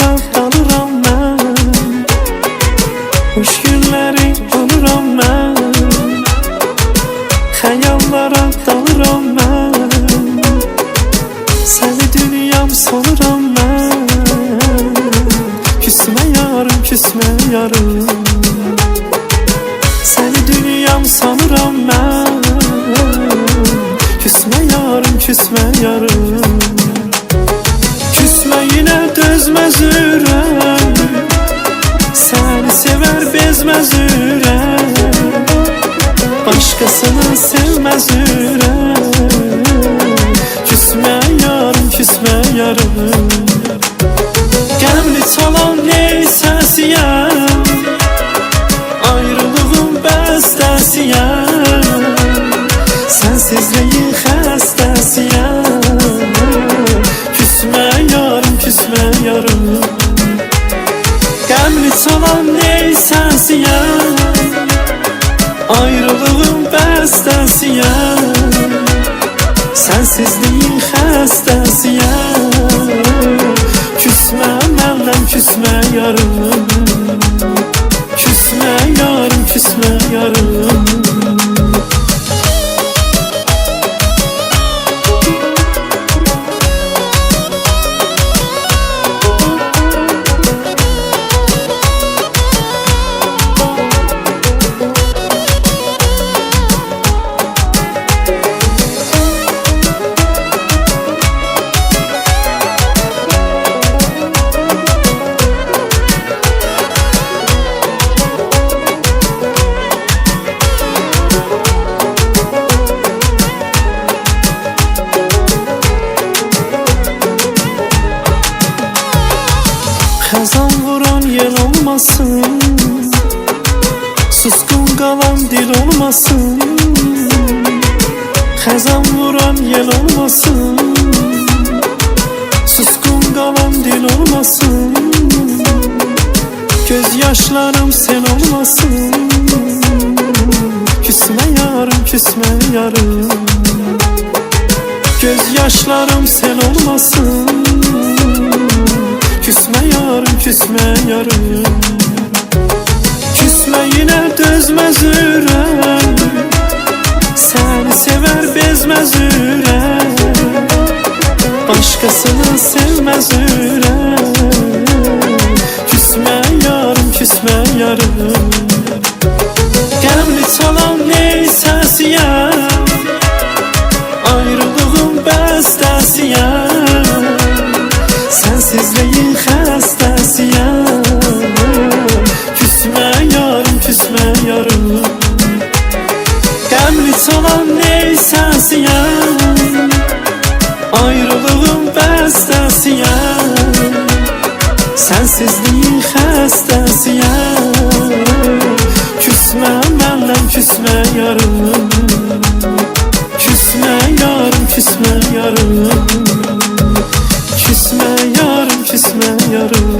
xəyallara dalıram mən, xoş günləri alıram mən, xəyallara dalıram mən, səni dünyam sanıram mən, küsmə yarım, küsmə yarım, səni dünyam sanıram mən, küsmə yarım, küsmə yarım. Küsmə yine dözməz ürək, səni sevər bezməz ürək, başqasını sevməz ürək. Küsmə yarım, küsmə yarım, qəmli çalan ney səsiyəm, ayrılığın bəstəsiyəm, sensizliyin xəstəsiyəm. Küsmə yarım, küsmə yarım, qəmli çalan ney səsiyəm, ayrılığın bəstəsiyəm, sensizliyin xəstəsiyəm. Küsmə məndən, küsmə yarım, küsmə yarım, küsmə yarım. Xəzan vuran yel olmasın, susqun qalan dil olmasın. Xəzan vuran yel olmasın, susqun qalan dil olmasın. Göz yaşlarım sen olmasın, küsmə yarım, küsmə yarım. Göz yaşlarım sen olmasın, küsmə yarım, küsmə yarım. Küsmə yine dözməz ürək, səni sevər bezməz ürək, başqasını sevməz ürək. Küsmə yarım, küsmə yarım, qəmli çalan ney səsiyəm, ayrılığın bəstəsiyəm, sensizliyin xəstəsiyəm. Küsmə yarım, küsmə yarım, qəmli çalan ney səsiyəm, ayrılığın bəstəsiyəm, sensizliyin xəstəsiyəm. Küsmə məndən, küsmə yarım, küsmə yarım, küsmə yarım, küsmə yarım, küsmə yarım.